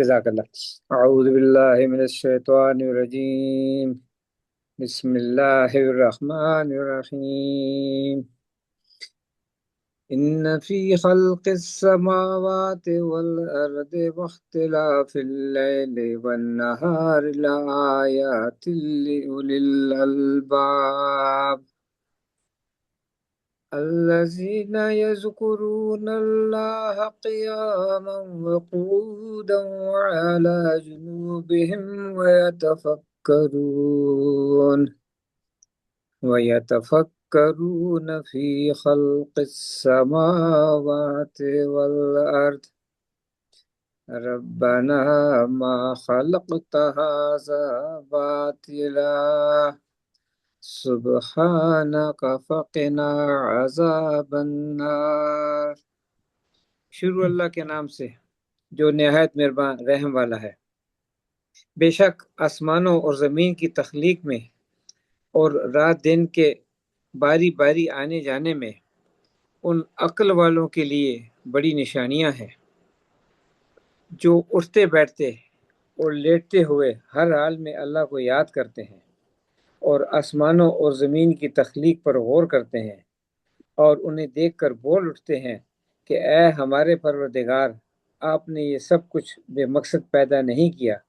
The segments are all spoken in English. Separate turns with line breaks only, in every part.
जज़ाकल्लाह। अऊज़ु बिल्लाहि मिनश शैतानिर रजीम। बिस्मिल्लाहिर रहमानिर रहीम। इन्न फी खल्क़िस समावाति वल अर्दि वख्तिलाफिल लैलि वन नहारि लआयातिल लिउलिल अलबाब الذين يذكرون الله قياما وقعودا وعلى جنوبهم ويتفكرون في خلق السماوات والأرض ربنا ما خلقت هذا باطلا सुबहानक फ़क़िना अज़ाबन्नार। शुरू अल्लाह के नाम से जो निहायत मेहरबान रहम वाला है। बेशक आसमानों और ज़मीन की तख्लीक में और रात दिन के बारी बारी आने जाने में उन अक्ल वालों के लिए बड़ी निशानियां हैं, जो उठते बैठते और लेटते हुए हर हाल में अल्लाह को याद करते हैं और आसमानों और ज़मीन की तख्लीक पर गौर करते हैं और उन्हें देखकर बोल उठते हैं कि ऐ हमारे परवरदिगार, आपने ये सब कुछ बेमकसद पैदा नहीं किया।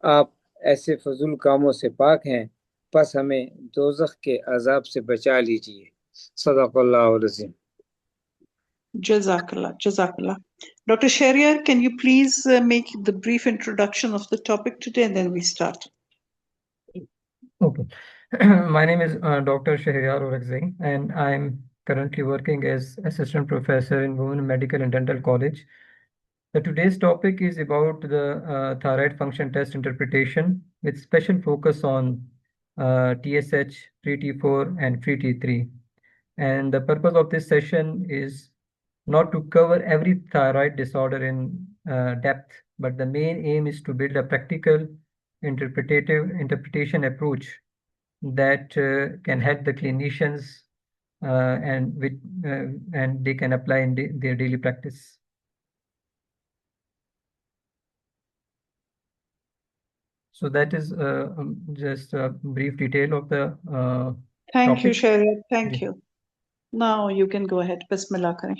आप ऐसे फजूल कामों से पाक हैं, बस हमें दोज़ख के अजाब से बचा लीजिए। सदक़ल्लाहुल अज़ीम।
Jazakallah, Jazakallah. Dr. Sheryar, can you please make the brief introduction of the topic today and then we start?
Okay. My name is Dr. Sheryar Orakzai, and I'm currently working as assistant professor in Women Medical and Dental College. So today's topic is about the thyroid function test interpretation with special focus on TSH, free T4, and free T3. And the purpose of this session is not to cover every thyroid disorder in depth, but the main aim is to build a practical interpretation approach that can help the clinicians and they can apply in their daily practice. So that is just a brief detail of the
Thank you,
topic.
Sheryar. Thank you. Now you can go ahead. Bismillah kare.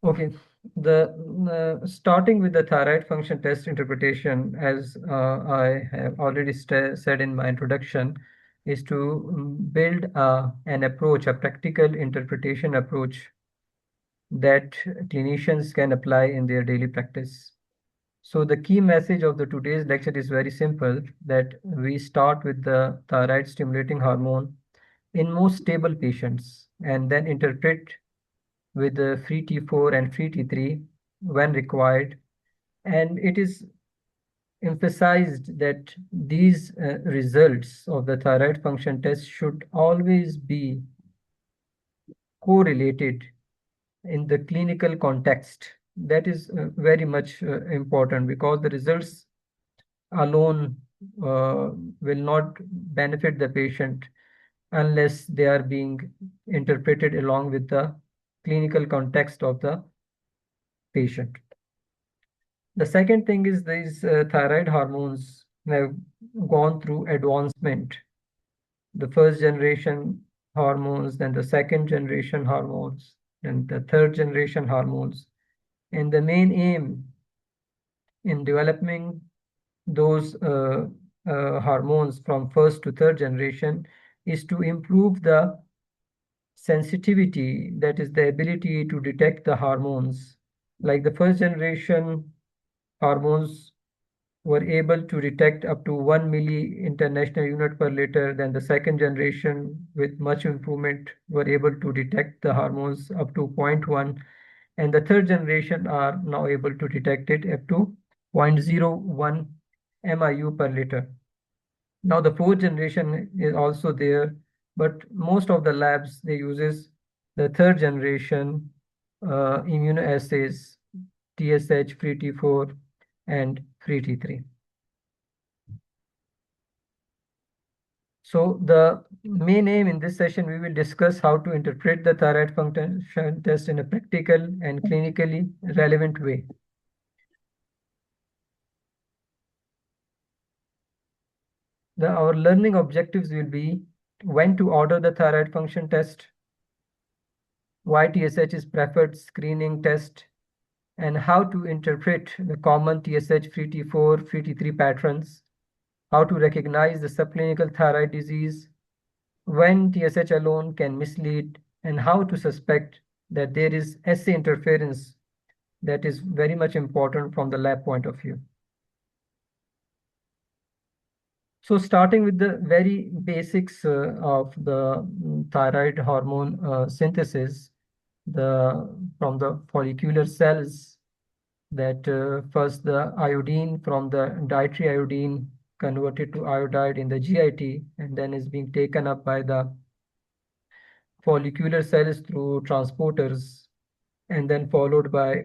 Okay, the starting with the thyroid function test interpretation, as I have already said in my introduction, is to build an approach, a practical interpretation approach that clinicians can apply in their daily practice. So the key message of the today's lecture is very simple, that we start with the thyroid stimulating hormone in most stable patients and then interpret with the free T4 and free T3 when required. And it is emphasized that these results of the thyroid function test should always be correlated in the clinical context. That is very much important, because the results alone will not benefit the patient unless they are being interpreted along with the clinical context of the patient. The second thing is these thyroid hormones have gone through advancement. The first generation hormones, then the second generation hormones, then the third generation hormones. And the main aim in developing those hormones from first to third generation is to improve the sensitivity, that is the ability to detect the hormones. Like the first generation hormones were able to detect up to 1 milli international unit per liter. Then the second generation, with much improvement, were able to detect the hormones up to 0.1. And the third generation are now able to detect it up to 0.01 MIU per liter. Now the fourth generation is also there, but most of the labs, they uses the third generation immunoassays, TSH, free T4, and free T3. So the main aim in this session, we will discuss how to interpret the thyroid function test in a practical and clinically relevant way. Our learning objectives will be when to order the thyroid function test, why TSH is preferred screening test, and how to interpret the common TSH free T4, free T3 patterns, how to recognize the subclinical thyroid disease, when TSH alone can mislead, and how to suspect that there is SA interference that is very much important from the lab point of view. So starting with the very basics of the thyroid hormone synthesis, from the follicular cells, that first the iodine from the dietary iodine converted to iodide in the GIT and then is being taken up by the follicular cells through transporters and then followed by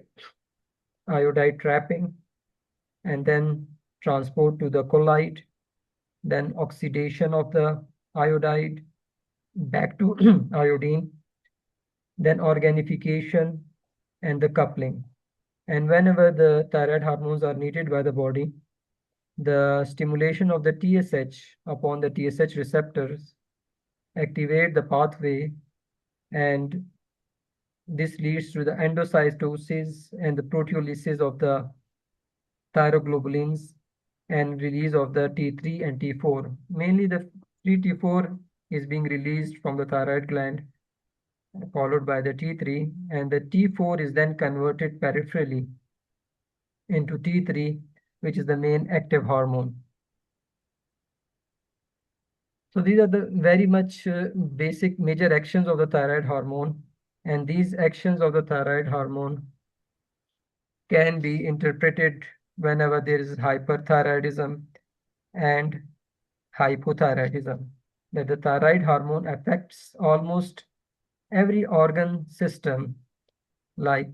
iodide trapping and then transport to the colloid, then oxidation of the iodide back to iodine, then organification and the coupling. And whenever the thyroid hormones are needed by the body, the stimulation of the TSH upon the TSH receptors activate the pathway, and this leads to the endocytosis and the proteolysis of the thyroglobulins and release of the T3 and T4. Mainly the free T4 is being released from the thyroid gland, followed by the T3, and the T4 is then converted peripherally into T3, which is the main active hormone. So these are the very much basic major actions of the thyroid hormone, and these actions of the thyroid hormone can be interpreted whenever there is hyperthyroidism and hypothyroidism, that the thyroid hormone affects almost every organ system like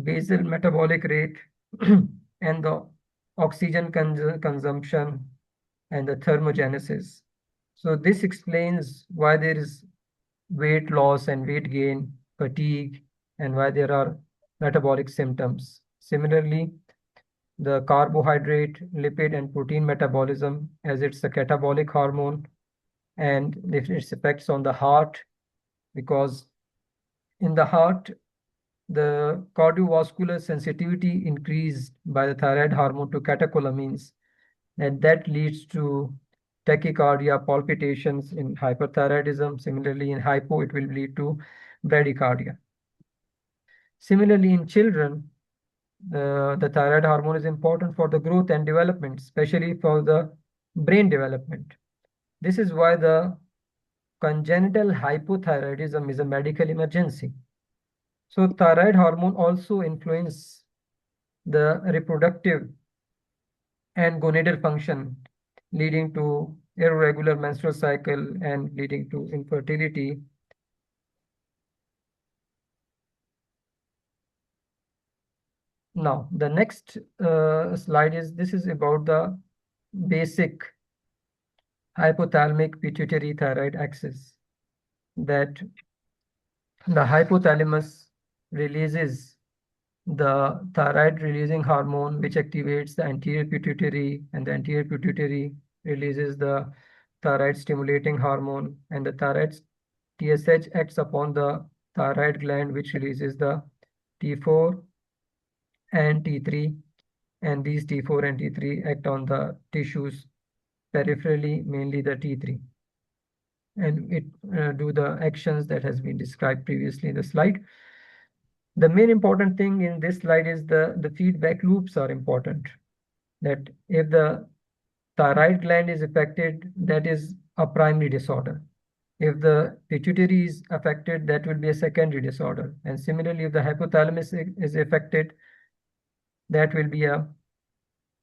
basal metabolic rate and the oxygen consumption and the thermogenesis. So this explains why there is weight loss and weight gain, fatigue, and why there are metabolic symptoms. Similarly, the carbohydrate, lipid, and protein metabolism, as it's a catabolic hormone, and its effects on the heart, because in the heart, the cardiovascular sensitivity increased by the thyroid hormone to catecholamines, and that leads to tachycardia, palpitations in hyperthyroidism. Similarly, in hypo, it will lead to bradycardia. Similarly, in children, the thyroid hormone is important for the growth and development, especially for the brain development. This is why the congenital hypothyroidism is a medical emergency. So thyroid hormone also influence the reproductive and gonadal function, leading to irregular menstrual cycle and leading to infertility. Now, the next slide this is about the basic hypothalamic pituitary thyroid axis, that the hypothalamus releases the thyroid releasing hormone, which activates the anterior pituitary, and the anterior pituitary releases the thyroid stimulating hormone, and the thyroid TSH acts upon the thyroid gland, which releases the T4 and T3, and these T4 and T3 act on the tissues peripherally, mainly the T3, and it do the actions that has been described previously in the slide. The main important thing in this slide is the feedback loops are important. That if the thyroid gland is affected, that is a primary disorder. If the pituitary is affected, that will be a secondary disorder. And similarly, if the hypothalamus is affected, that will be a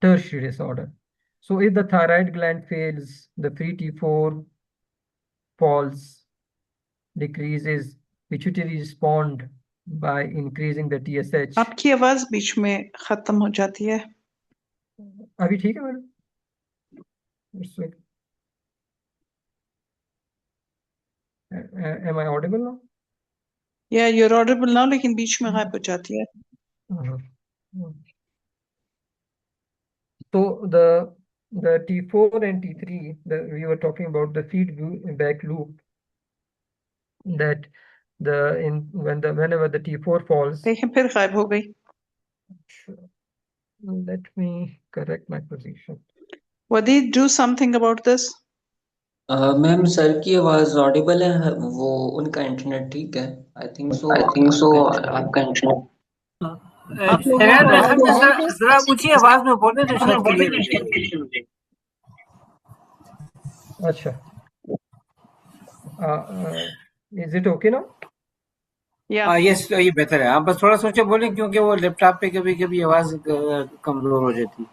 tertiary disorder. So if the thyroid gland fails, the free T4 falls, decreases, pituitary respond by increasing the TSH.
आपकी आवाज बीच में खत्म हो जाती है.
अभी ठीक है madam? Am I audible now?
Yeah, you're audible now, लेकिन बीच में गायब हो जाती है.
So the T4 and T3, we were talking about the feedback loop, that whenever the T4 falls.
लेकिन फिर गायब हो गई.
Let me correct my position.
Wadi, do something about this.
Ma'am sir की आवाज ऑडिबल है, वो उनका इंटरनेट ठीक है. आई थिंक सो आपका इंटरनेट.
शरयार भाई साहब जरा ऊंची आवाज में बोले तो शायद क्लियर हो जाए.
अच्छा, is it okay now?
Yeah.
Yes, ये बेहतर है. आप बस थोड़ा सोचे बोले, क्योंकि वो लैपटॉप पे कभी कभी आवाज कमजोर हो जाती.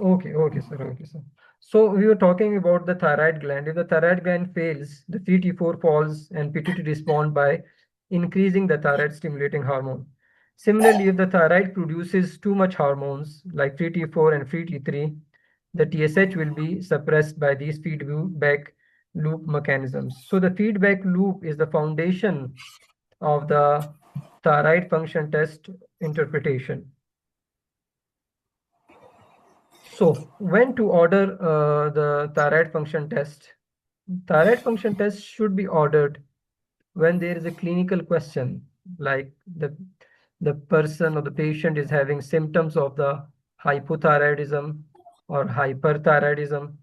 Okay, sir. So we were talking about the thyroid gland. If the thyroid gland fails, the 3T4 falls and pituitary respond by increasing the thyroid stimulating hormone. Similarly, if the thyroid produces too much hormones like 3T4 and 3T3, the TSH will be suppressed by these feedback loop mechanisms. So the feedback loop is the foundation of the thyroid function test interpretation. So when to order the thyroid function test? Thyroid function test should be ordered when there is a clinical question, like the person or the patient is having symptoms of the hypothyroidism or hyperthyroidism,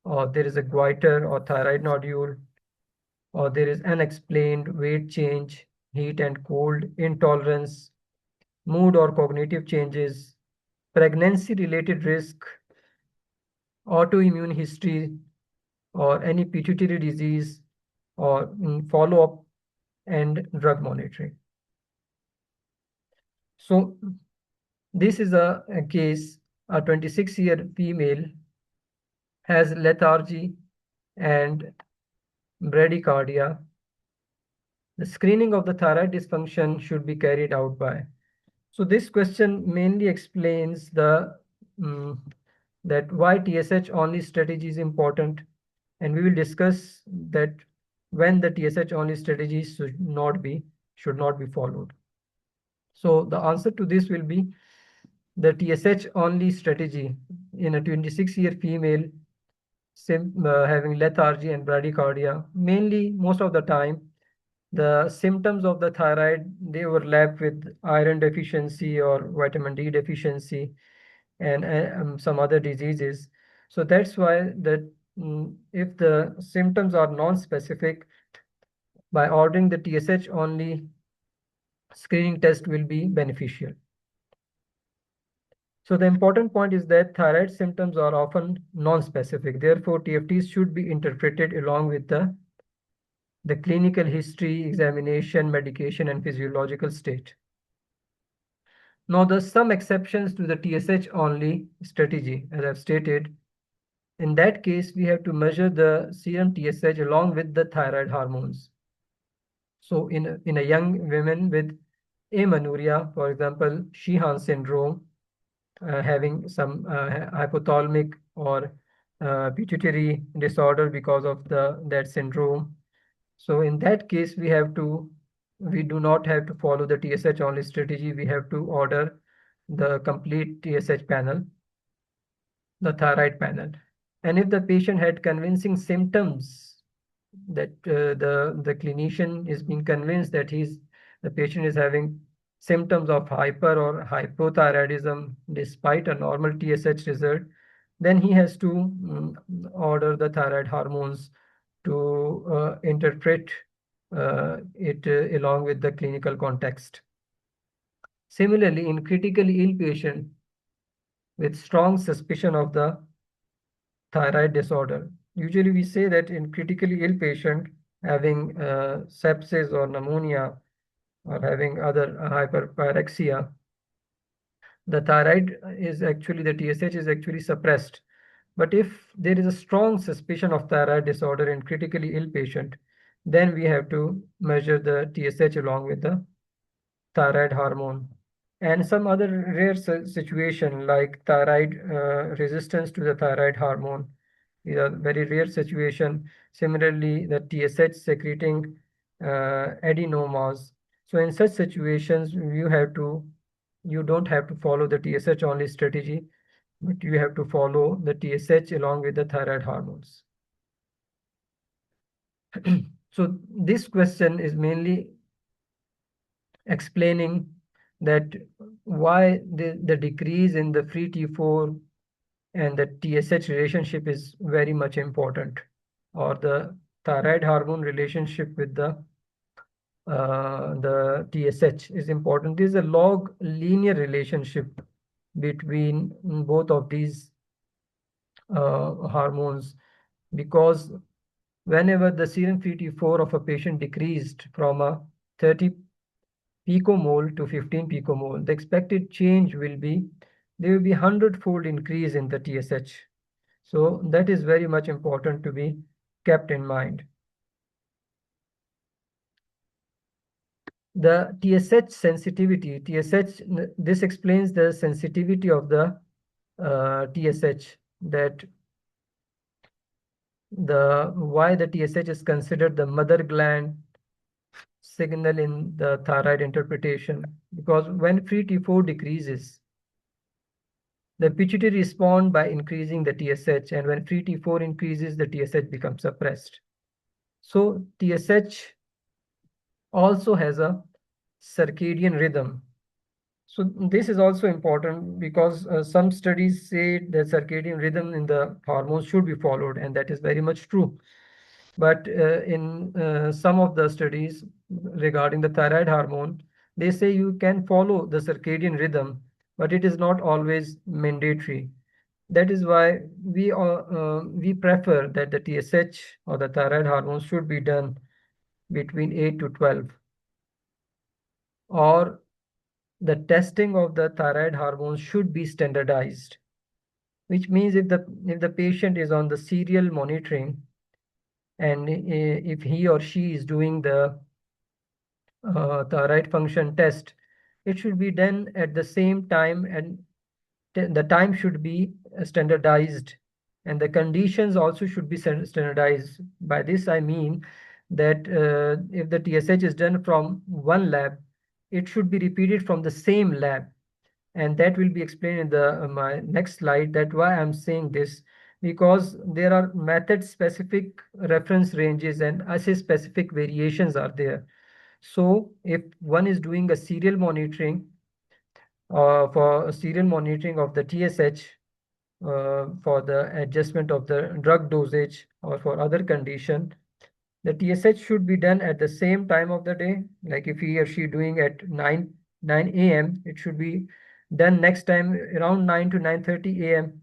or there is a goiter or thyroid nodule, or there is unexplained weight change, heat and cold intolerance, mood or cognitive changes, pregnancy related risk, autoimmune history, or any pituitary disease, or follow-up and drug monitoring. So this is a case. A 26-year female has lethargy and bradycardia. The screening of the thyroid dysfunction should be carried out by. So this question mainly explains that why TSH only strategy is important, and we will discuss that when the TSH only strategy should not be followed. So the answer to this will be the TSH only strategy in a 26-year female having lethargy and bradycardia. Mainly, most of the time, the symptoms of the thyroid, they overlap with iron deficiency or vitamin D deficiency and some other diseases. So that's why if the symptoms are non-specific, by ordering the TSH only screening test will be beneficial. So the important point is that thyroid symptoms are often non-specific. Therefore, TFTs should be interpreted along with the clinical history, examination, medication, and physiological state. Now, there's some exceptions to the TSH only strategy, as I've stated. In that case, we have to measure the serum TSH along with the thyroid hormones. So in a young women with amenorrhea, for example, Sheehan syndrome, having some hypothalamic or pituitary disorder because of that syndrome. So in that case, we do not have to follow the TSH only strategy. We have to order the complete TSH panel, the thyroid panel. And if the patient had convincing symptoms, that the clinician is being convinced that the patient is having symptoms of hyper or hypothyroidism despite a normal TSH result, then he has to order the thyroid hormones to interpret it along with the clinical context. Similarly, in critically ill patient with strong suspicion of the thyroid disorder, usually we say that in critically ill patient having sepsis or pneumonia or having other hyperpyrexia, the thyroid is actually, the TSH is actually suppressed. But if there is a strong suspicion of thyroid disorder in critically ill patient, then we have to measure the TSH along with the thyroid hormone. And some other rare situation like thyroid resistance to the thyroid hormone, These are very rare situation. Similarly, the TSH secreting adenomas. So in such situations, you don't have to follow the TSH only strategy, but you have to follow the TSH along with the thyroid hormones. So this question is mainly explaining that why the decrease in the free T4 and the TSH relationship is very much important, or the thyroid hormone relationship with the TSH is important. This is a log linear relationship between both of these hormones, because whenever the serum free T4 of a patient decreased from a 30 picomole to 15 picomole, the expected change will be, there will be 100-fold increase in the TSH. So that is very much important to be kept in mind. The TSH sensitivity, this explains the sensitivity of the TSH, that why the TSH is considered the mother gland signal in the thyroid interpretation, because when free T4 decreases, the pituitary respond by increasing the TSH, and when free T4 increases, the TSH becomes suppressed. So TSH also has a circadian rhythm. So this is also important, because some studies say that circadian rhythm in the hormones should be followed, and that is very much true. But in some of the studies regarding the thyroid hormone, they say you can follow the circadian rhythm, but it is not always mandatory. That is why we prefer that the TSH or the thyroid hormone should be done between 8 to 12, or the testing of the thyroid hormones should be standardized, which means if the patient is on the serial monitoring, and if he or she is doing the thyroid function test, it should be done at the same time, and the time should be standardized, and the conditions also should be standardized. By this I mean that if the TSH is done from one lab, it should be repeated from the same lab, and that will be explained in the my next slide. That why I'm saying this, because there are method specific reference ranges and assay specific variations are there. So if one is doing a serial monitoring for serial monitoring of the TSH for the adjustment of the drug dosage or for other condition, the TSH should be done at the same time of the day. Like if he or she doing at 9 a.m., it should be done next time around 9 to 9:30 a.m.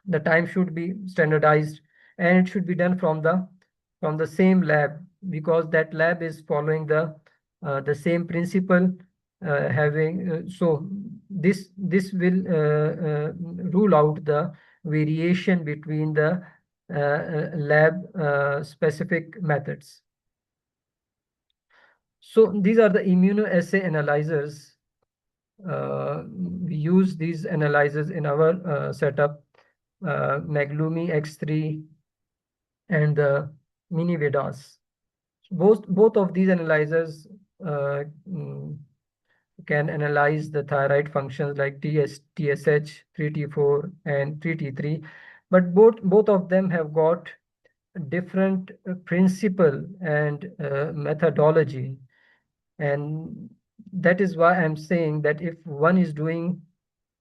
The time should be standardized, and it should be done from the same lab, because that lab is following the same principle, having so this will rule out the variation between the lab specific methods. So these are the immunoassay analyzers. We use these analyzers in our setup, Maglumi X3 and the Mini Vedas. Both of these analyzers uh, mm, can analyze the thyroid functions like TSH, 3T4, and 3T3, but both of them have got different principle and methodology, and that is why I'm saying that if one is doing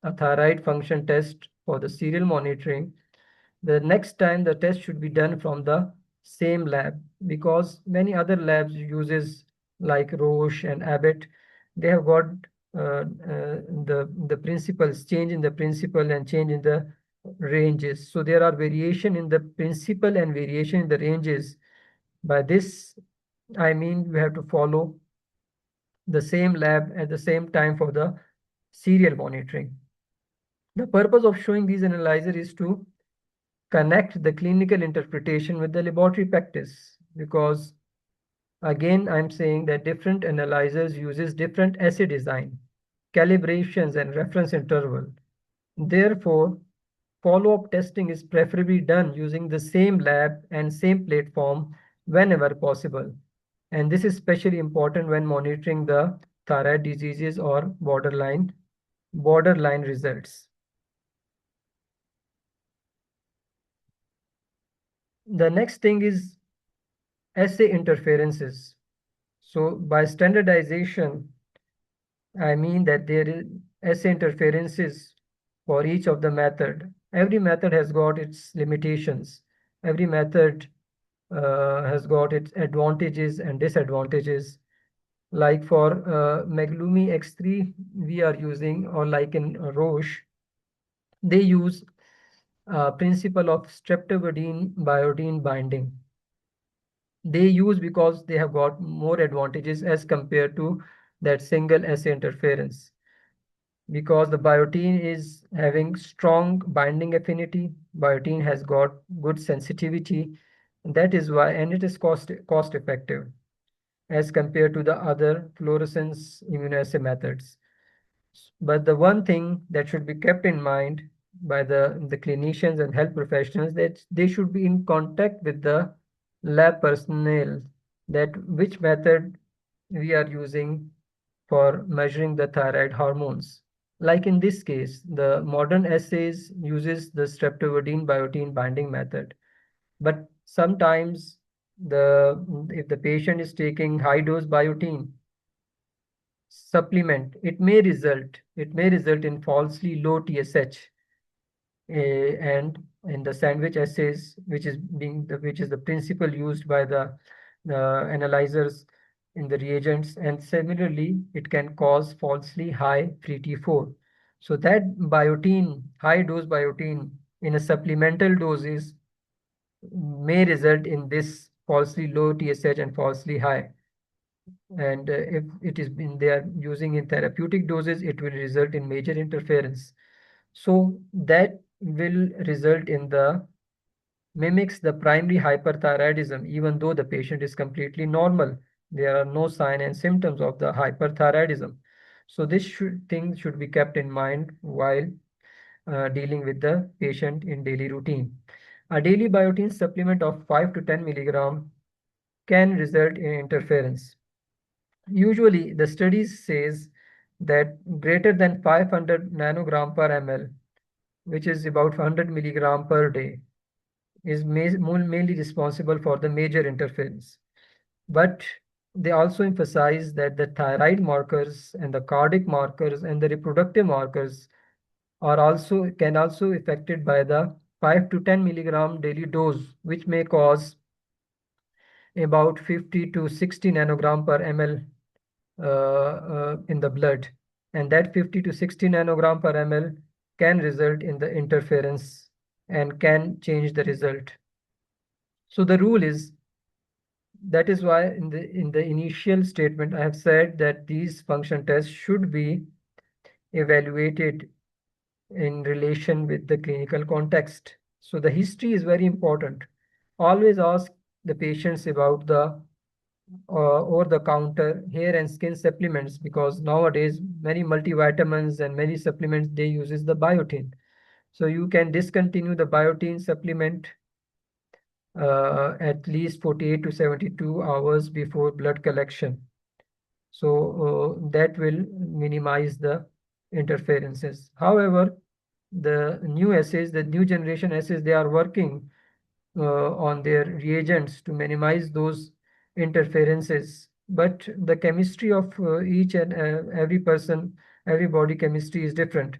a thyroid function test for the serial monitoring, the next time the test should be done from the same lab, because many other labs uses like Roche and Abbott, they have got the principles, change in the principle and change in the ranges. So there are variation in the principle and variation in the ranges. By this, I mean we have to follow the same lab at the same time for the serial monitoring. The purpose of showing these analyzers is to connect the clinical interpretation with the laboratory practice, because again I'm saying that different analyzers uses different assay design, calibrations and reference interval. Therefore follow-up testing is preferably done using the same lab and same platform whenever possible. And this is especially important when monitoring the thyroid diseases or borderline results. The next thing is assay interferences. So by standardization, I mean that there is assay interferences for each of the method. Every method has got its limitations. Every method has got its advantages and disadvantages. Like for Meglumi X3, we are using, or like in Roche, they use principle of streptavidin biodine binding. They use because they have got more advantages as compared to that single assay interference. Because the biotin is having strong binding affinity, biotin has got good sensitivity, and that is why, and it is cost effective as compared to the other fluorescence immunoassay methods. But the one thing that should be kept in mind by the clinicians and health professionals, that they should be in contact with the lab personnel, that which method we are using for measuring the thyroid hormones. Like in this case, the modern assays uses the streptavidin biotin binding method. But sometimes if the patient is taking high dose biotin supplement, it may result in falsely low TSH. And in the sandwich assays, which is the principle used by the analyzers in the reagents, and similarly, it can cause falsely high free T4. So that biotin, high dose biotin in a supplemental doses may result in this falsely low TSH and falsely high. And if it is been they are using in therapeutic doses, it will result in major interference. So that will result in the mimics the primary hyperthyroidism, even though the patient is completely normal. There are no sign and symptoms of the hyperthyroidism. So this thing should be kept in mind while dealing with the patient in daily routine. A daily biotin supplement of 5 to 10 milligram can result in interference. Usually, the studies says that greater than 500 nanogram per ml, which is about 100 milligram per day, is mainly responsible for the major interference. But they also emphasize that the thyroid markers and the cardiac markers and the reproductive markers can also affected by the 5 to 10 milligram daily dose, which may cause about 50 to 60 nanogram per ml in the blood, and that 50 to 60 nanogram per ml can result in the interference and can change the result. So the rule is, that is why in the initial statement I have said that these function tests should be evaluated in relation with the clinical context. So the history is very important. Always ask the patients about the over-the-counter hair and skin supplements, because nowadays many multivitamins and many supplements they uses the biotin. So you can discontinue the biotin supplement at least 48 to 72 hours before blood collection. So that will minimize the interferences. However, the new generation assays, they are working on their reagents to minimize those interferences. But the chemistry of each and every body chemistry is different.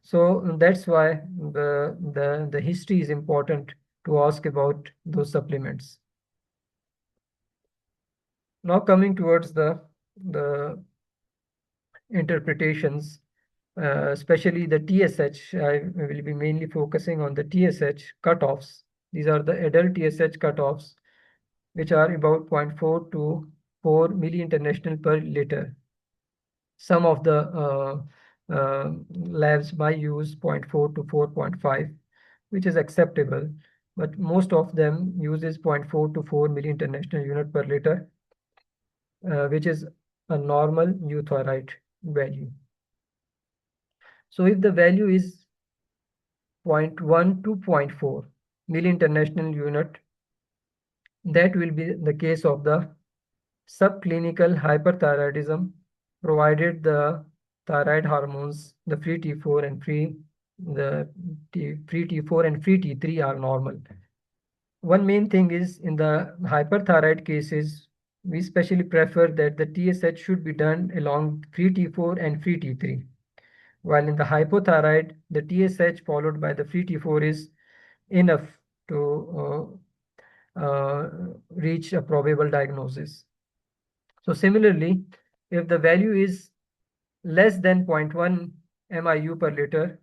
So that's why the history is important to ask about those supplements. Now coming towards the interpretations, especially the TSH, I will be mainly focusing on the TSH cutoffs. These are the adult TSH cutoffs, which are about 0.4 to 4 milli-international per liter. Some of the labs might use 0.4 to 4.5, which is acceptable, but most of them uses 0.4 to 4 milli-international unit per liter, which is a normal euthyroid value. So if the value is 0.1 to 0.4 milli-international unit. That will be the case of the subclinical hyperthyroidism, provided the thyroid hormones, the free T4 and free T4 and free T3 are normal. One main thing is in the hyperthyroid cases, we especially prefer that the TSH should be done along free T4 and free T3. While in the hypothyroid, the TSH followed by the free T4 is enough to reach a probable diagnosis. So similarly, if the value is less than 0.1 MIU per liter,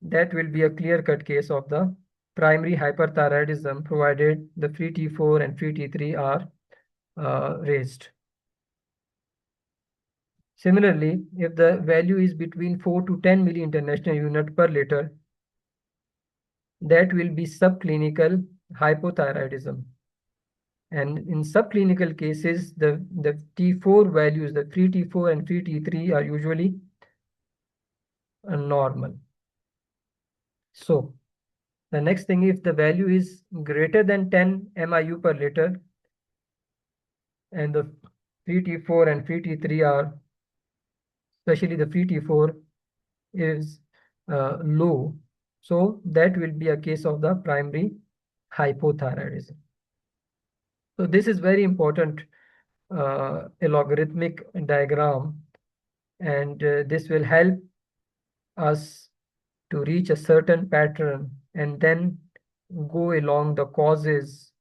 that will be a clear-cut case of the primary hyperthyroidism, provided the free T4 and free T3 are raised. Similarly, if the value is between 4 to 10 milli international unit per liter, that will be subclinical hypothyroidism. And in subclinical cases, the T4 values, the free T4 and free T3 are usually normal. So the next thing, if the value is greater than 10 MIU per liter and the free T4 and free T3 are, especially the free T4 is low, so that will be a case of the primary hypothyroidism. So this is very important a logarithmic diagram, and this will help us to reach a certain pattern and then go along the causes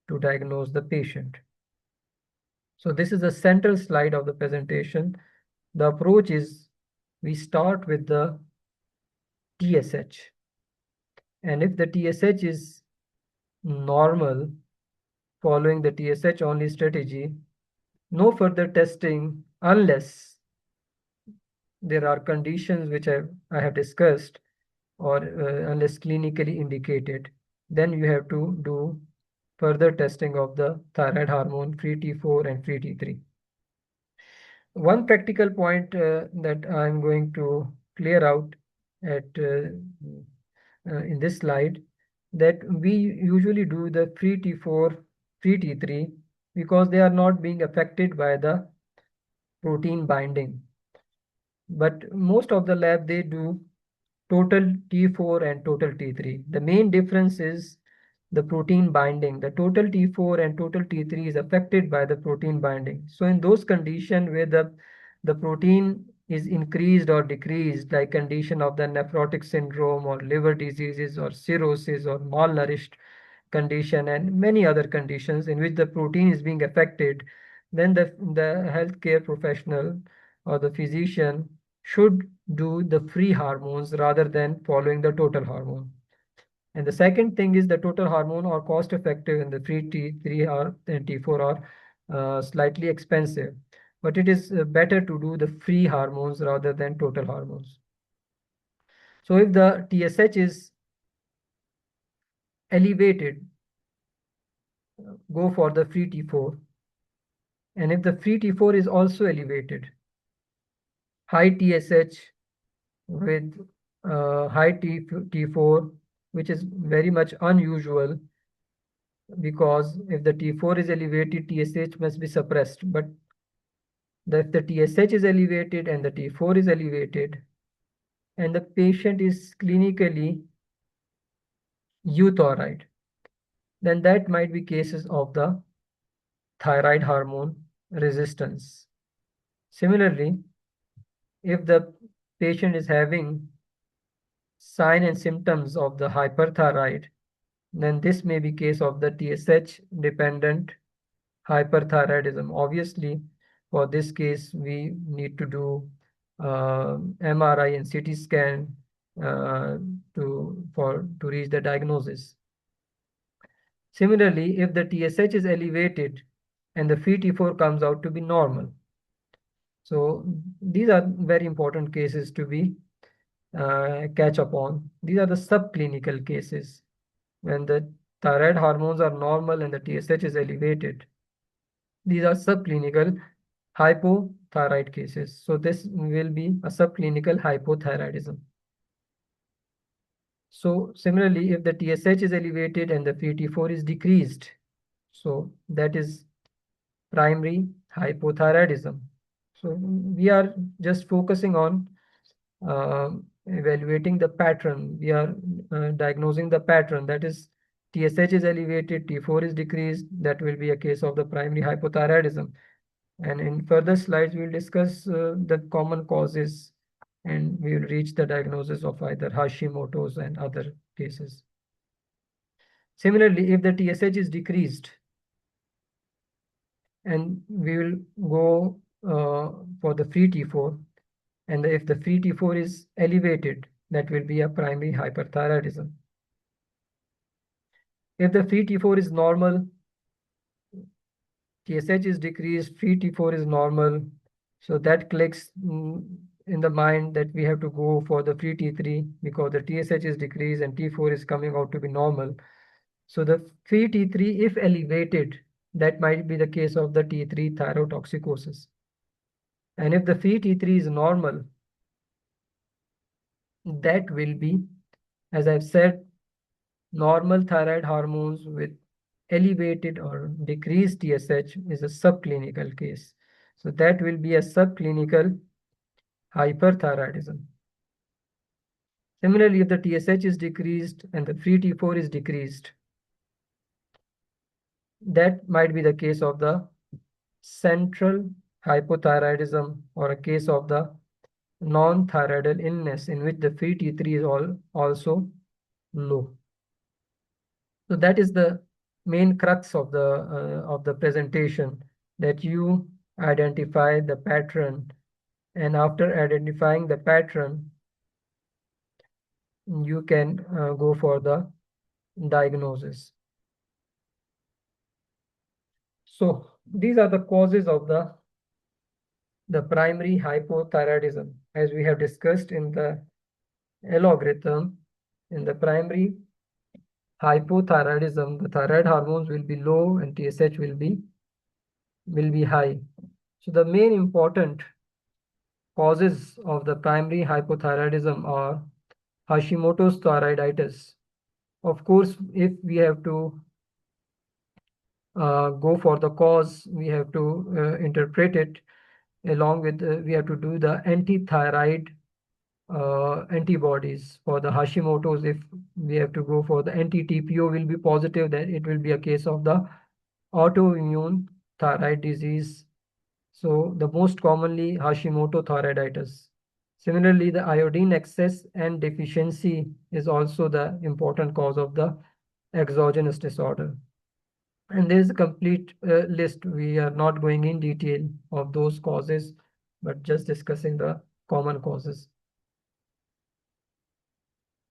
to diagnose the patient. So this is the central slide of the presentation. The approach is we start with the TSH, and if the TSH is normal following the TSH only strategy, no further testing unless there are conditions which I have discussed, or unless clinically indicated, then you have to do further testing of the thyroid hormone free T4 and free T3. One practical point that I'm going to clear out at in this slide, that we usually do the free T4, free T3 because they are not being affected by the protein binding. But most of the lab, they do total T4 and total T3. The main difference is the protein binding. The total T4 and total T3 is affected by the protein binding. So in those conditions where the protein is increased or decreased, like condition of the nephrotic syndrome or liver diseases or cirrhosis or malnourished condition and many other conditions in which the protein is being affected, then the healthcare professional or the physician should do the free hormones rather than following the total hormone. And the second thing is the total hormone are cost effective, and the free T3 or T4 are slightly expensive. But it is better to do the free hormones rather than total hormones. So if the TSH is elevated, go for the free T4. And if the free T4 is also elevated, high TSH with high T4, which is very much unusual, because if the T4 is elevated, TSH must be suppressed. But if the TSH is elevated and the T4 is elevated, and the patient is clinically euthyroid, then that might be cases of the thyroid hormone resistance. Similarly, if the patient is having sign and symptoms of the hyperthyroid, then this may be case of the TSH dependent hyperthyroidism. Obviously, for this case, we need to do MRI and CT scan to reach the diagnosis. Similarly, if the TSH is elevated and the free T4 comes out to be normal, so these are very important cases to be catch up on. These are the subclinical cases when the thyroid hormones are normal and the TSH is elevated. These are subclinical hypothyroid cases. So this will be a subclinical hypothyroidism. So similarly, if the TSH is elevated and the free T4 is decreased, so that is primary hypothyroidism. So we are just focusing on evaluating the pattern. We are diagnosing the pattern. That is, TSH is elevated, T4 is decreased. That will be a case of the primary hypothyroidism. And in further slides, we'll discuss the common causes, and we will reach the diagnosis of either Hashimoto's and other cases. Similarly, if the TSH is decreased, and we will go for the free T4, and if the free T4 is elevated, that will be a primary hyperthyroidism. If the free T4 is normal, TSH is decreased, free T4 is normal, so that clicks in the mind that we have to go for the free T3 because the TSH is decreased and T4 is coming out to be normal. So the free T3, if elevated, that might be the case of the T3 thyrotoxicosis. And if the free T3 is normal, that will be, as I've said, normal thyroid hormones with elevated or decreased TSH is a subclinical case. So that will be a subclinical hyperthyroidism. Similarly, if the TSH is decreased and the free T4 is decreased, that might be the case of the central hypothyroidism or a case of the non-thyroidal illness in which the free T3 is also low. So that is the main crux of the presentation, that you identify the pattern, and after identifying the pattern, you can go for the diagnosis. So these are the causes of the primary hypothyroidism, as we have discussed in the algorithm. In the primary hypothyroidism, the thyroid hormones will be low and TSH will be high. So the main important causes of the primary hypothyroidism are Hashimoto's thyroiditis. Of course, if we have to go for the cause, we have to interpret it along with, we have to do the anti-thyroid antibodies for the Hashimoto's. If we have to go for the anti-TPO will be positive, then it will be a case of the autoimmune thyroid disease. So the most commonly Hashimoto thyroiditis. Similarly, the iodine excess and deficiency is also the important cause of the exogenous disorder. And there is a complete list. We are not going in detail of those causes, but just discussing the common causes.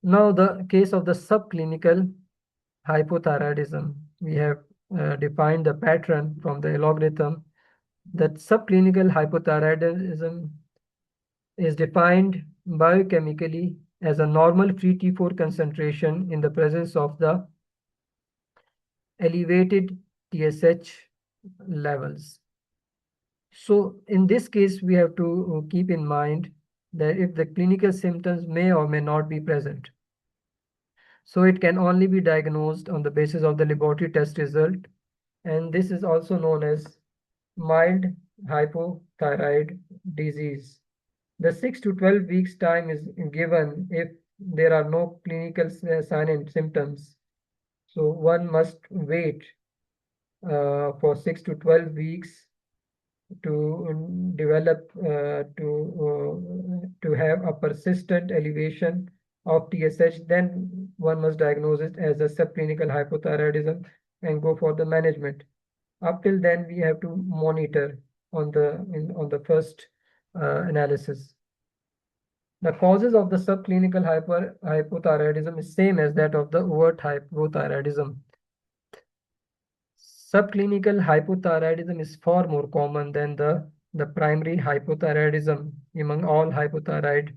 Now, the case of the subclinical hypothyroidism, we have defined the pattern from the algorithm. That subclinical hypothyroidism is defined biochemically as a normal free T4 concentration in the presence of the elevated TSH levels. So in this case, we have to keep in mind that if the clinical symptoms may or may not be present. So it can only be diagnosed on the basis of the laboratory test result. And this is also known as mild hypothyroid disease. The 6 to 12 weeks time is given if there are no clinical signs and symptoms. So one must wait for 6 to 12 weeks to develop to have a persistent elevation of TSH. Then one must diagnose it as a subclinical hypothyroidism and go for the management. Up till then, we have to monitor on the first analysis. The causes of the subclinical hypothyroidism is same as that of the overt hypothyroidism. Subclinical hypothyroidism is far more common than the primary hypothyroidism among all hypothyroid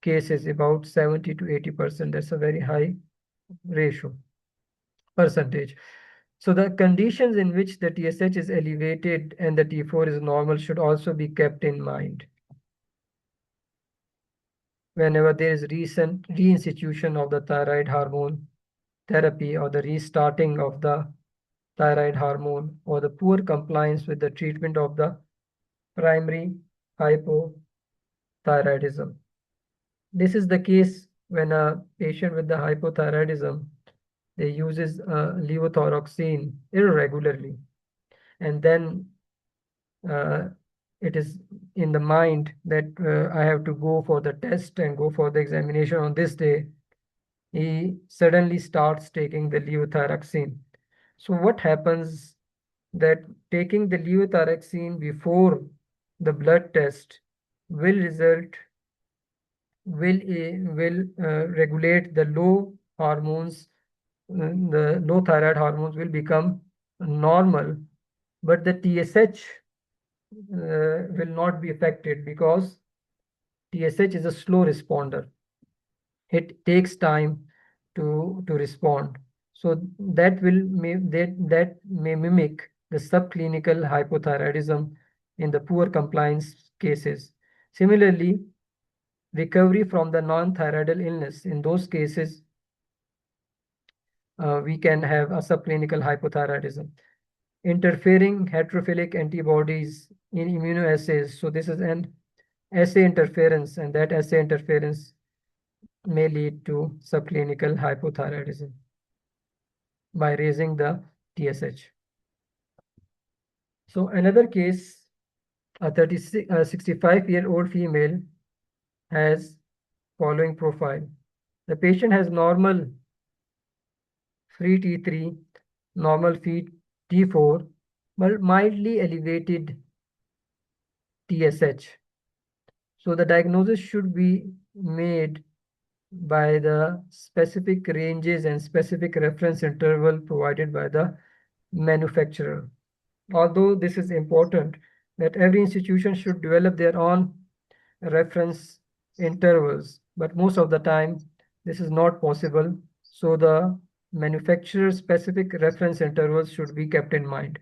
cases, about 70 to 80%. That's a very high percentage. So the conditions in which the TSH is elevated and the T4 is normal should also be kept in mind. whenever there is recent reinstitution of the thyroid hormone therapy or the restarting of the thyroid hormone or the poor compliance with the treatment of the primary hypothyroidism. This is the case when a patient with the hypothyroidism, they uses levothyroxine irregularly, and then it is in the mind that I have to go for the test and go for the examination on this day. He suddenly starts taking the levothyroxine. So what happens that taking the levothyroxine before the blood test will result will regulate the low hormones. The low thyroid hormones will become normal, but the TSH will not be affected because TSH is a slow responder. It takes time to respond. So that may mimic the subclinical hypothyroidism in the poor compliance cases. Similarly, recovery from the non-thyroidal illness, in those cases, we can have a subclinical hypothyroidism. Interfering heterophilic antibodies in immunoassays. So this is an assay interference, and that assay interference may lead to subclinical hypothyroidism by raising the TSH. So another case, a 65-year-old female has following profile. The patient has normal free T3, normal free T4, but mildly elevated TSH. So the diagnosis should be made by the specific ranges and specific reference interval provided by the manufacturer. Although this is important that every institution should develop their own reference intervals, but most of the time this is not possible. So the manufacturer specific reference intervals should be kept in mind.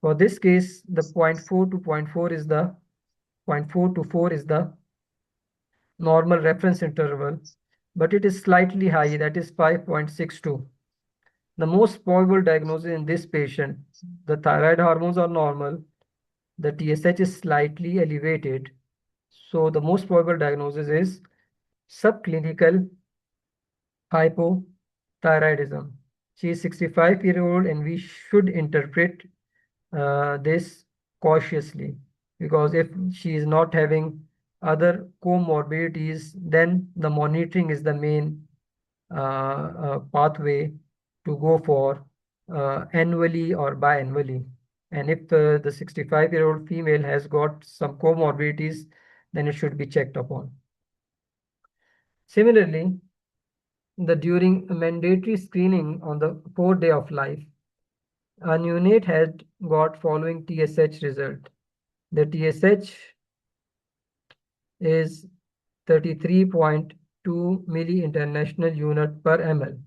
For this case, the 0.4 to 0.4 is the 0.4 to 4 is the normal reference interval, but it is slightly high, that is 5.62. The most probable diagnosis in this patient, the thyroid hormones are normal, the TSH is slightly elevated. So the most probable diagnosis is subclinical hypothyroidism. She is 65-year-old and we should interpret this cautiously, because if she is not having other comorbidities, then the monitoring is the main pathway to go for annually or biannually. And if the 65-year-old female has got some comorbidities, then it should be checked upon. Similarly, during a mandatory screening on the 4th day of life, a neonate had got following TSH result. The TSH is 33.2 milli-international unit per ml.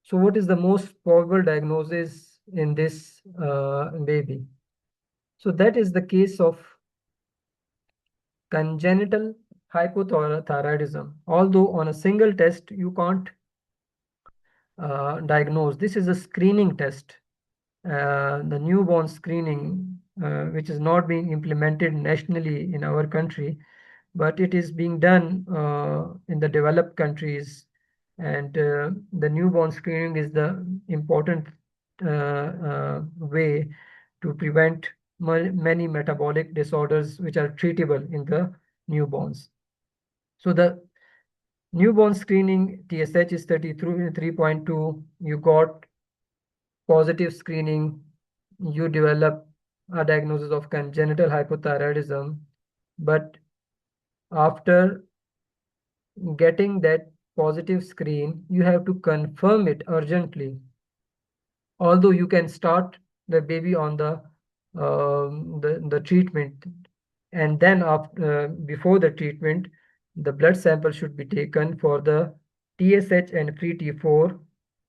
So what is the most probable diagnosis in this baby? So that is the case of congenital hypothyroidism. Although on a single test you can't diagnose. This is a screening test, the newborn screening, which is not being implemented nationally in our country, but it is being done in the developed countries. And the newborn screening is the important way to prevent many metabolic disorders which are treatable in the newborns. So the newborn screening TSH is 33.2. You got positive screening, you develop a diagnosis of congenital hypothyroidism, but after getting that positive screen, you have to confirm it urgently. Although you can start the baby on the treatment, and then after before the treatment, the blood sample should be taken for the TSH and free T4,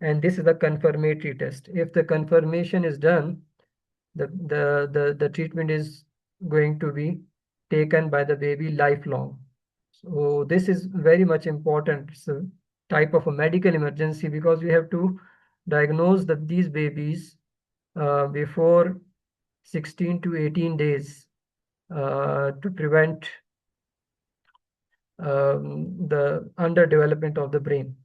and this is the confirmatory test. If the confirmation is done, the treatment is going to be taken by the baby lifelong. So this is very much important. It's a type of a medical emergency because we have to diagnose these babies before 16 to 18 days to prevent the underdevelopment of the brain.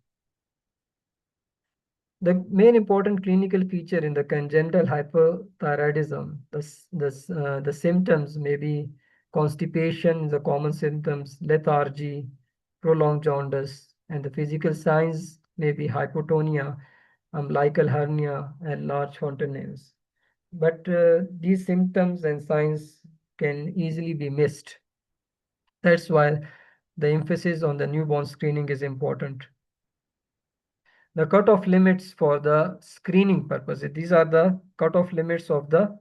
The main important clinical feature in the congenital hyperthyroidism, the symptoms may be constipation, the common symptoms, lethargy, prolonged jaundice, and the physical signs may be hypotonia, umbilical hernia, and large fontanelles. But these symptoms and signs can easily be missed. That's why the emphasis on the newborn screening is important. The cutoff limits for the screening purposes. These are the cutoff limits of the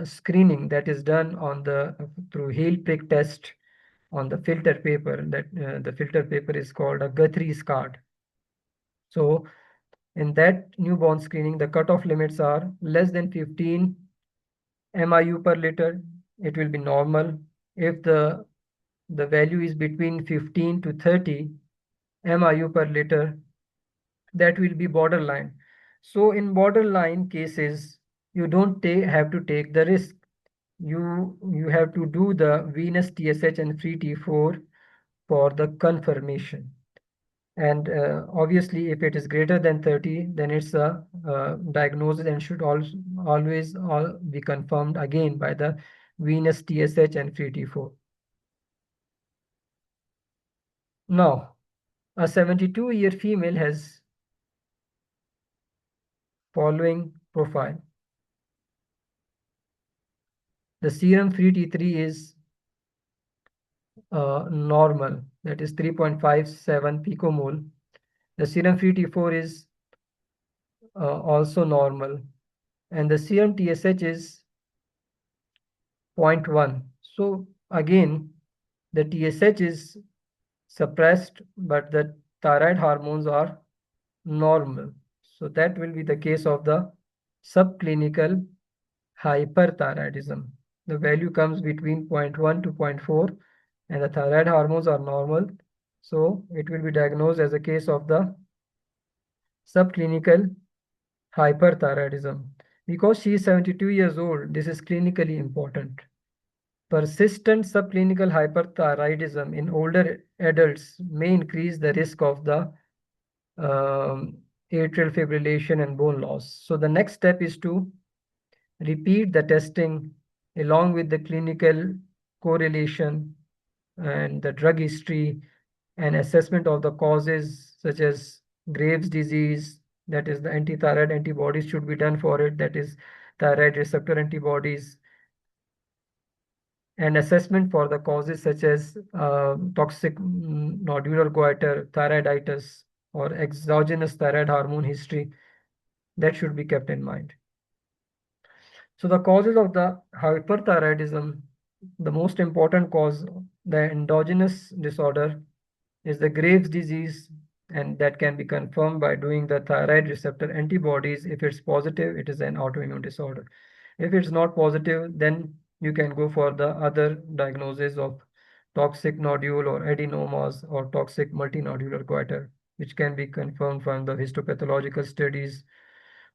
screening that is done on through heel prick test on the filter paper. That the filter paper is called a Guthrie's card. So in that newborn screening, the cutoff limits are less than 15 MIU per liter. It will be normal. If the value is between 15 to 30 MIU per liter, that will be borderline. So in borderline cases, you don't have to take the risk. You have to do the venous TSH and free T4 for the confirmation. And obviously, if it is greater than 30, then it's a diagnosis and should always be confirmed again by the venous TSH and free T4. Now, a 72-year female has following profile. The serum free T3 is normal, that is 3.57 picomole. The serum free T4 is also normal, and the serum TSH is 0.1. So again, the TSH is suppressed, but the thyroid hormones are normal. So that will be the case of the subclinical hyperthyroidism. The value comes between 0.1 to 0.4 and the thyroid hormones are normal. So it will be diagnosed as a case of the subclinical hyperthyroidism. Because she is 72 years old, this is clinically important. Persistent subclinical hyperthyroidism in older adults may increase the risk of the atrial fibrillation and bone loss. So the next step is to repeat the testing along with the clinical correlation and the drug history and assessment of the causes such as Graves' disease, that is the anti-thyroid antibodies should be done for it, that is thyroid receptor antibodies, and assessment for the causes such as toxic nodular goiter, thyroiditis, or exogenous thyroid hormone history, that should be kept in mind. So the causes of the hyperthyroidism, the most important cause, the endogenous disorder, is the Graves' disease, and that can be confirmed by doing the thyroid receptor antibodies. If it's positive, it is an autoimmune disorder. If it's not positive, then you can go for the other diagnosis of toxic nodule or adenomas or toxic multinodular goiter, which can be confirmed from the histopathological studies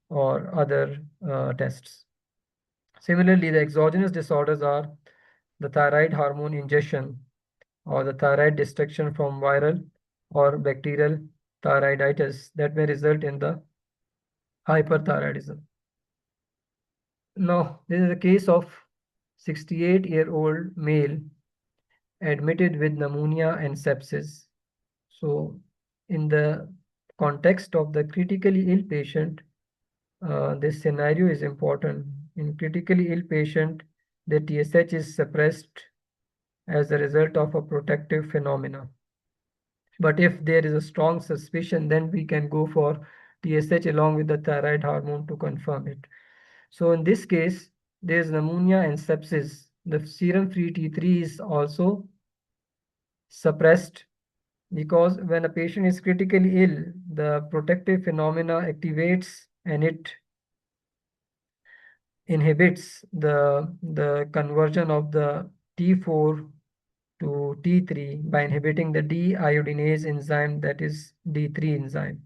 or other tests. Similarly, the exogenous disorders are the thyroid hormone ingestion or the thyroid destruction from viral or bacterial thyroiditis that may result in the hyperthyroidism. Now, this is a case of 68-year-old male admitted with pneumonia and sepsis. So, in the context of the critically ill patient, this scenario is important. In critically ill patient, the TSH is suppressed as a result of a protective phenomena. But if there is a strong suspicion, then we can go for TSH along with the thyroid hormone to confirm it. So in this case, there is pneumonia and sepsis. The serum free T3 is also suppressed because when a patient is critically ill, the protective phenomena activates and it inhibits the conversion of the T4 to T3 by inhibiting the deiodinase enzyme, that is D3 enzyme.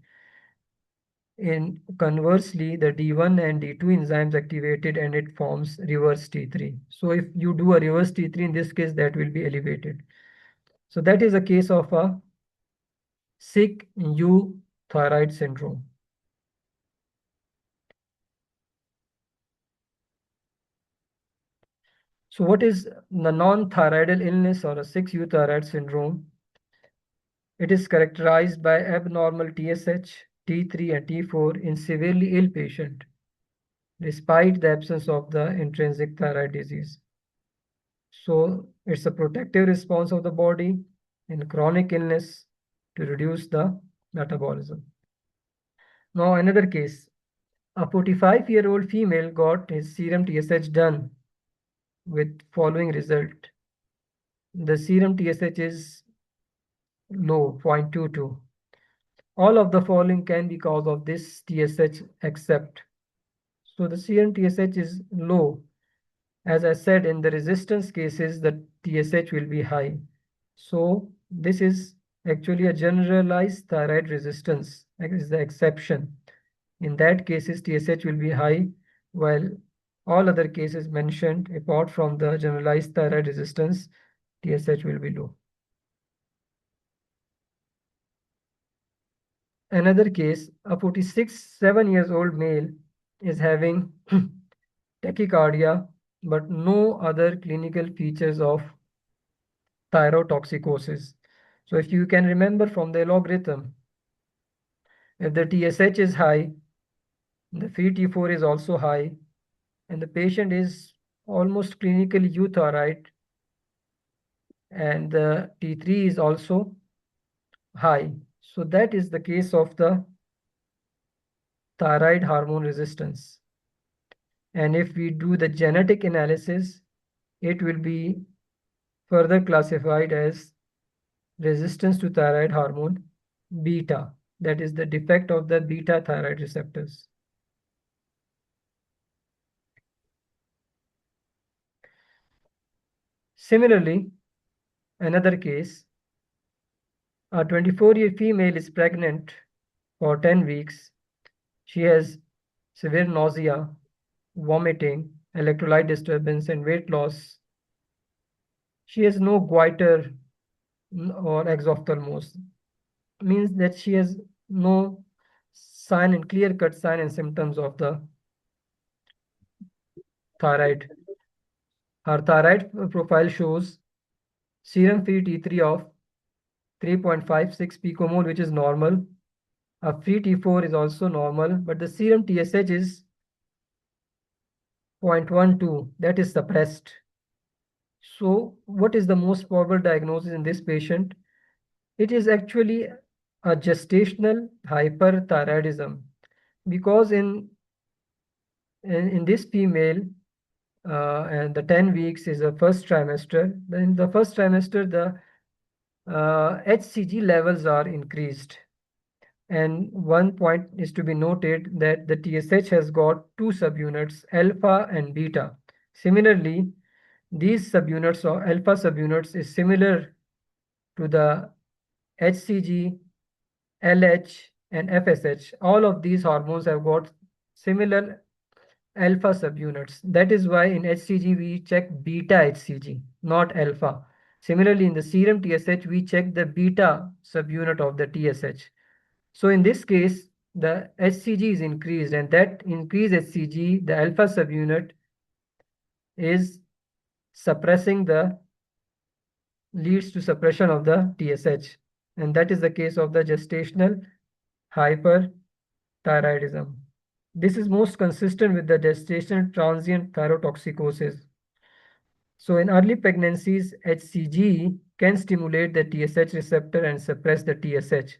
In conversely, the D1 and D2 enzymes activated and it forms reverse T3. So if you do a reverse T3, in this case, that will be elevated. So that is a case of a sick U thyroid syndrome. So what is the non-thyroidal illness or a sick U thyroid syndrome? It is characterized by abnormal TSH, T3 and T4 in severely ill patient, despite the absence of the intrinsic thyroid disease. So it's a protective response of the body in chronic illness to reduce the metabolism. Now another case, a 45-year-old female got his serum TSH done with following result. The serum TSH is low, 0.22. All of the following can be cause of this TSH except. So the serum TSH is low. As I said, in the resistance cases, the TSH will be high. So this is actually a generalized thyroid resistance. That is the exception. In that cases, TSH will be high, while all other cases mentioned, apart from the generalized thyroid resistance, TSH will be low. Another case, a 46-7 years old male is having tachycardia, but no other clinical features of thyrotoxicosis. So if you can remember from the logarithm, if the TSH is high, the free T4 is also high, and the patient is almost clinically euthyroid, and the T3 is also high. So that is the case of the thyroid hormone resistance. And if we do the genetic analysis, it will be further classified as resistance to thyroid hormone beta. That is the defect of the beta thyroid receptors. Similarly, another case, a 24-year female is pregnant for 10 weeks. She has severe nausea, vomiting, electrolyte disturbance, and weight loss. She has no goiter or exophthalmos. Means that she has no sign and clear-cut sign and symptoms of the thyroid. Her thyroid profile shows serum free T3 of 3.56 picomole, which is normal. A free T4 is also normal, but the serum TSH is 0.12, that is suppressed. So what is the most probable diagnosis in this patient? It is actually a gestational hyperthyroidism, because in this female, and the 10 weeks is the first trimester. In the first trimester, the HCG levels are increased. And one point is to be noted that the TSH has got two subunits, alpha and beta. Similarly, these subunits or alpha subunits is similar to the HCG, LH, and FSH. All of these hormones have got similar alpha subunits. That is why in HCG we check beta HCG, not alpha. Similarly, in the serum TSH, we check the beta subunit of the TSH. So in this case, the HCG is increased, and that increased HCG, the alpha subunit, is suppressing the leads to suppression of the TSH. And that is the case of the gestational hyperthyroidism. This is most consistent with the gestational transient thyrotoxicosis. So in early pregnancies, HCG can stimulate the TSH receptor and suppress the TSH.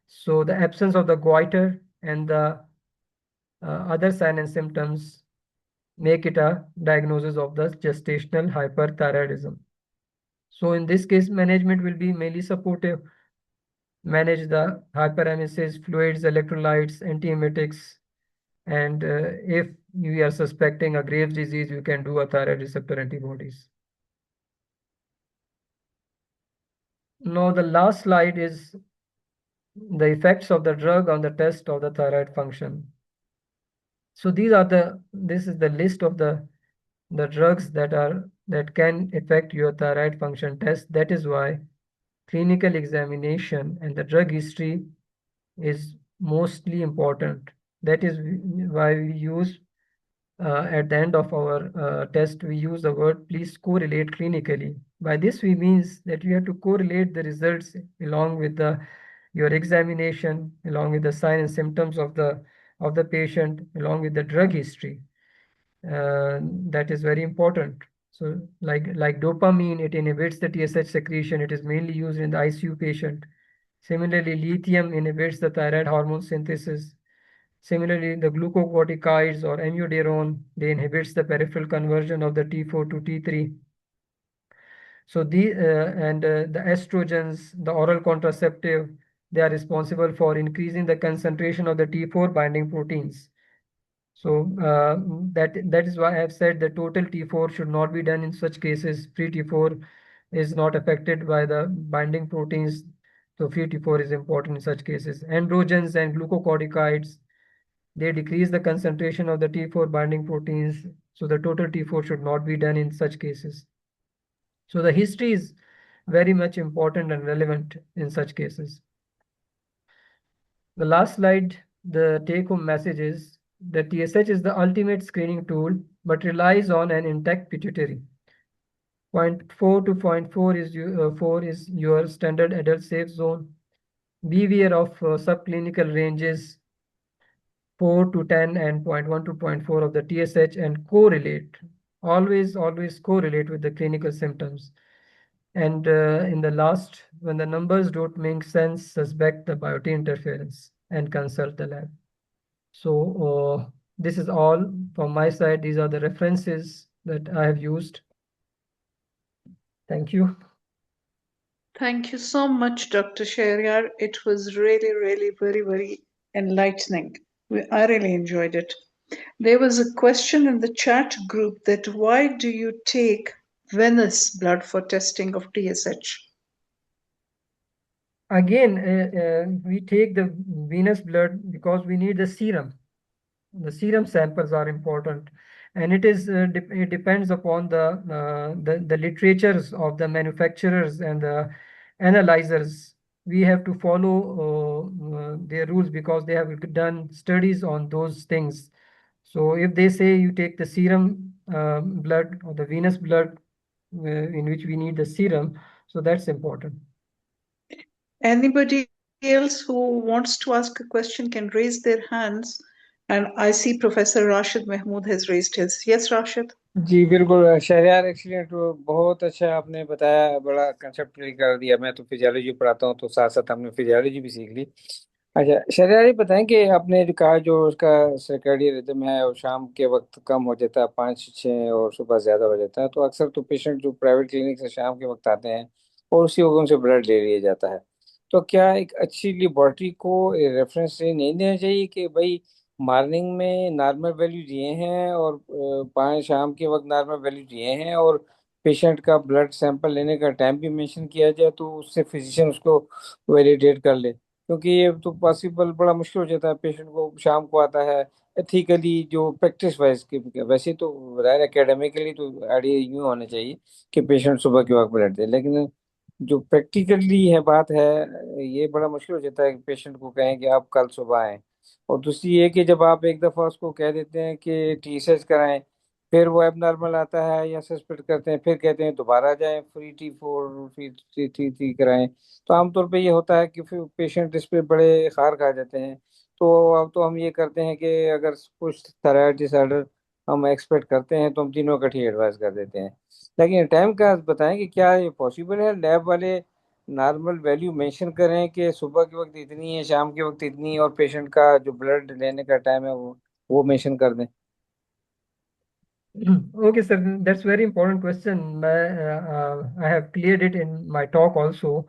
So the absence of the goiter and the other signs and symptoms make it a diagnosis of the gestational hyperthyroidism. So in this case, management will be mainly supportive. Manage the hyperemesis, fluids, electrolytes, antiemetics, and if you are suspecting a Graves' disease, you can do a thyroid receptor antibodies. Now the last slide is the effects of the drug on the test of the thyroid function. So this is the list of the drugs that can affect your thyroid function test. That is why clinical examination and the drug history is mostly important. That is why we use at the end of our test, we use the word please correlate clinically. By this we means that you have to correlate the results along with your examination, along with the signs and symptoms of the patient, along with the drug history. That is very important. So like dopamine, it inhibits the TSH secretion. It is mainly used in the ICU patient. Similarly, lithium inhibits the thyroid hormone synthesis. Similarly, the glucocorticoids or amiodarone, they inhibits the peripheral conversion of the T4 to T3. So the estrogens, the oral contraceptive, they are responsible for increasing the concentration of the T4 binding proteins. So that is why I have said the total T4 should not be done in such cases. Free T4 is not affected by the binding proteins. So free T4 is important in such cases. Androgens and glucocorticoids, they decrease the concentration of the T4 binding proteins. So the total T4 should not be done in such cases. So the history is very much important and relevant in such cases. The last slide, the take-home message is that TSH is the ultimate screening tool, but relies on an intact pituitary. Point 4 to point 4 is, 4 is your standard adult safe zone. Beware of subclinical ranges 4 to 10 and point 1 to point 4 of the TSH and correlate. Always correlate with the clinical symptoms. And in the last, when the numbers don't make sense, suspect the biotin interference and consult the lab. So this is all from my side. These are the references that I have used. Thank you.
Thank you so much, Dr. Sheryar. It was really, really very, very enlightening. I really enjoyed it. There was a question in the chat group that why do you take venous blood for testing of TSH?
Again, we take the venous blood because we need the serum. The serum samples are important, and it depends upon the literatures of the manufacturers and the analyzers. We have to follow their rules because they have done studies on those things. So if they say you take the serum blood or the venous blood in which we need the serum, so that's important.
Anybody else who wants to ask a question can raise their hands. And I see Professor Rashid Mahmood has raised his. Yes, Rashid?
जी बिल्कुल Shahryar excellent, बहुत अच्छा आपने बताया, बड़ा concept clear कर दिया। मैं तो फिजियोलॉजी पढ़ाता हूँ तो साथ साथ हमने फिजियोलॉजी भी सीख ली। अच्छा शहरयार, ये बताएं कि आपने जो कहा जो उसका सर्कैडियन रिदम है और शाम के वक्त कम हो जाता है 5-6 और सुबह ज़्यादा हो जाता है, तो अक्सर तो पेशेंट जो प्राइवेट क्लिनिक से शाम के वक्त आते हैं और उसी वक्त उनसे ब्लड ले लिया जाता है, तो क्या एक अच्छी लेबॉर्ट्री को रेफरेंस से नहीं देना चाहिए कि भाई मॉर्निंग में नॉर्मल वैल्यू दिए हैं और 5 शाम के वक्त नॉर्मल वैल्यू दिए हैं और पेशेंट का ब्लड सैंपल लेने का टाइम भी मेंशन किया जाए, तो उससे फिजिशियन उसको वैलिडेट कर ले? क्योंकि ये तो पॉसिबल बड़ा मुश्किल हो जाता है, पेशेंट को शाम को आता है एथिकली जो प्रैक्टिस वाइज के, वैसे तो रहा एकेडमिकली तो आइडिया यूँ होना चाहिए कि पेशेंट सुबह के वक्त ब्लड दे, लेकिन जो प्रैक्टिकली है बात है, ये बड़ा मुश्किल हो जाता है कि पेशेंट को कहें कि आप कल सुबह आएं। और दूसरी ये कि जब आप एक दफ़ा उसको कह देते हैं कि टीएसएच कराएं, फिर वो एबनॉर्मल आता है या सस्पेक्ट करते हैं, फिर कहते हैं दोबारा जाएं फ्री T4 फिर T3 कराएं, तो आमतौर पे ये होता है कि फिर पेशेंट इस पे बड़े खार खा जाते हैं। तो अब तो हम ये करते हैं कि अगर कुछ थायराइड डिसऑर्डर हम एक्सपेक्ट करते हैं तो हम तीनों इकट्ठी एडवाइस कर देते हैं। लेकिन टाइम का बताएं कि क्या ये पॉसिबल है, लैब वाले नॉर्मल वैल्यू मेंशन करें कि सुबह के वक्त इतनी है, शाम के वक्त इतनी है, और पेशेंट का जो ब्लड लेने का टाइम है वो मेंशन कर दें?
Okay, sir, that's very important question. I have cleared it in my talk also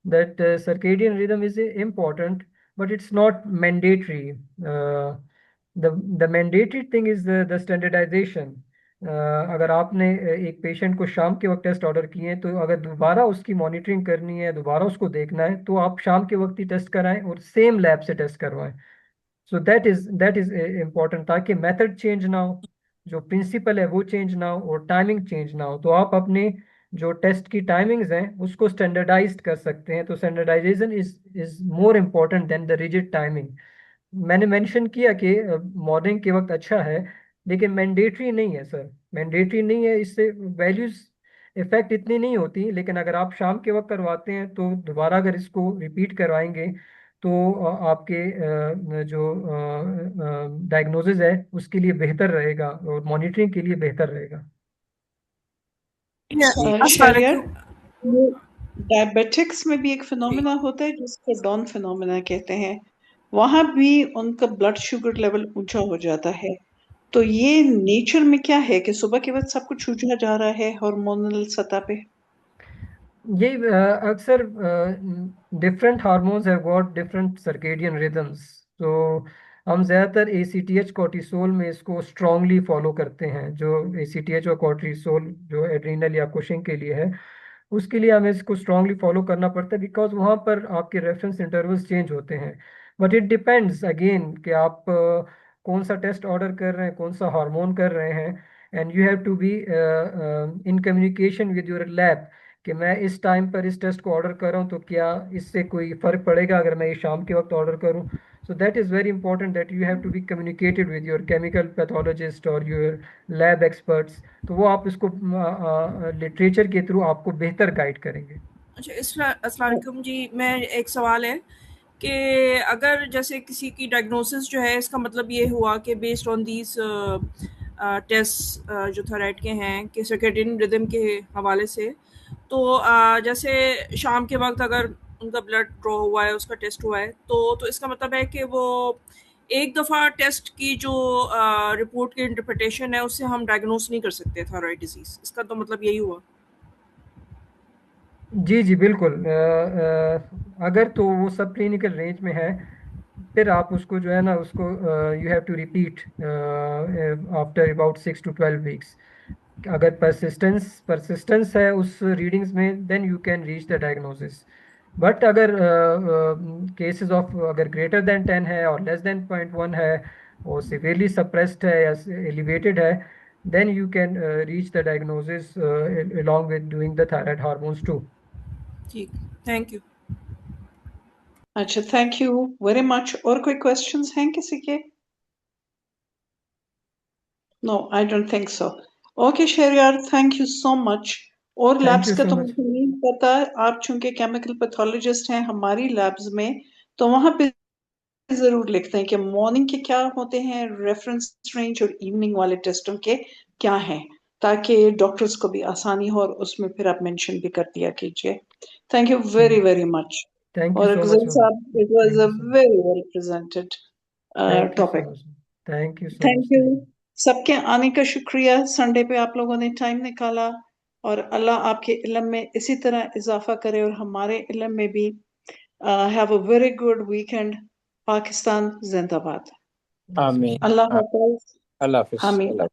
that circadian rhythm is important, but it's not mandatory. The mandatory thing is the standardization. अगर आपने एक patient को शाम के वक्त test order किए हैं, तो अगर दोबारा उसकी मॉनिटरिंग करनी है, दोबारा उसको देखना है, तो आप शाम के वक्त ही टेस्ट कराएं और सेम लैब से टेस्ट करवाएं। सो दैट इज इम्पोर्टेंट, ताकि मेथड चेंज ना हो, जो प्रिंसिपल है वो चेंज ना हो और टाइमिंग चेंज ना हो। तो आप अपने जो टेस्ट की टाइमिंग्स हैं उसको स्टैंडर्डाइज्ड कर सकते हैं। तो standardisation is more important than the rigid timing. मैंने मेंशन किया कि मॉर्निंग के वक्त अच्छा है, लेकिन मैंडेटरी नहीं है सर, मैंडेटरी नहीं है। इससे वैल्यूज इफेक्ट इतनी नहीं होती, लेकिन अगर आप शाम के वक्त करवाते हैं तो दोबारा अगर इसको रिपीट करवाएंगे तो आपके जो डायग्नोसिस है उसके लिए बेहतर रहेगा और मॉनिटरिंग के लिए बेहतर रहेगा।
शहरियार, वो डायबिटिक्स में भी एक फिनोमिना होता है जिसको डॉन फिनोमिना कहते हैं। वहां भी उनका ब्लड शुगर लेवल ऊंचा हो जाता है। तो ये नेचर में क्या है कि सुबह के वक्त सब कुछ ऊंचा जा रहा है हार्मोनल सतह पे?
ये अक्सर different hormones have got different circadian rhythms. तो हम ज़्यादातर एसीटीएच कोर्टिसोल में इसको स्ट्रांगली फॉलो करते हैं। जो एसीटीएच और कोर्टिसोल जो एड्रीनल या कुशिंग के लिए है, उसके लिए हमें इसको स्ट्रांगली फॉलो करना पड़ता है, बिकॉज वहाँ पर आपके रेफरेंस इंटरवल्स चेंज होते हैं। बट इट डिपेंड्स अगेन कि आप कौन सा टेस्ट ऑर्डर कर रहे हैं, कौन सा हार्मोन कर रहे हैं। And you have to be in communication with your lab कि मैं इस टाइम पर इस टेस्ट को ऑर्डर कर रहा हूँ, तो क्या इससे कोई फर्क पड़ेगा अगर मैं ये शाम के वक्त ऑर्डर करूँ। So that is very important that you have to be communicated with your chemical pathologist और योर लैब एक्सपर्ट्स। तो वो आप इसको लिटरेचर के थ्रू आपको बेहतर गाइड करेंगे।
अच्छा, अस्सलाम वालेकुम जी, मैं एक सवाल है कि अगर जैसे किसी की डायग्नोसिस जो है, इसका मतलब ये हुआ कि बेस्ड ऑन दीज टेस्ट जो थायराइड के हैं कि सर्केडियन रिदम के हवाले से, तो जैसे शाम के वक्त अगर उनका ब्लड ड्रॉ हुआ है, उसका टेस्ट हुआ है, तो इसका मतलब है कि वो एक दफ़ा टेस्ट की जो रिपोर्ट की इंटरप्रिटेशन है उससे हम डायग्नोस नहीं कर सकते थायराइड डिजीज। इसका तो मतलब यही हुआ।
जी जी बिल्कुल। अगर तो वो सब क्लिनिकल रेंज में है, फिर आप उसको जो है ना उसको you have to repeat after about 6 to 12 weeks। अगर परसिस्टेंस है उस रीडिंग्स में, then you can reach the diagnosis. But अगर केसेस ऑफ अगर ग्रेटर देन 10 है और लेस देन 0.1 है और सिवियरली सप्रेस्ड है या एलिवेटेड है, then you can reach the diagnosis along with doing the thyroid hormones too।
ठीक, थैंक यू।
अच्छा, थैंक यू वेरी मच। और कोई क्वेश्चंस हैं किसी के? No, I don't think so. Okay Shahryar, thank you so much. और
thank
labs
you
का
so
तो
मच।
मुझे नहीं पता। आप चूंकि केमिकल पैथोलॉजिस्ट हैं हमारी लैब्स में, तो वहां पे जरूर लिखते हैं कि मॉर्निंग के क्या होते हैं रेफरेंस रेंज और इवनिंग वाले टेस्टों के क्या हैं, ताकि डॉक्टर्स को भी आसानी हो। और उसमें फिर आप मेंशन भी कर दिया कीजिए। Thank you
ji,
very very much.
Thank you
और
so much
Afzal
ma'am.
Sahab, it was
thank
a
you so much.
Very well presented
thank you so
topic.
Much. Thank you so
thank
much.
You
thank you.
सबके आने का शुक्रिया। Sunday पे आप लोगों ने time निकाला, और अल्लाह आपके इल्म में इसी तरह इजाफा करे और हमारे इल्म में भी। Have a very good weekend. Pakistan जिंदाबाद।
जी सर।
आमीन।
अल्लाह हाफ़िज़।
अल्लाह हाफिज।
आमीन।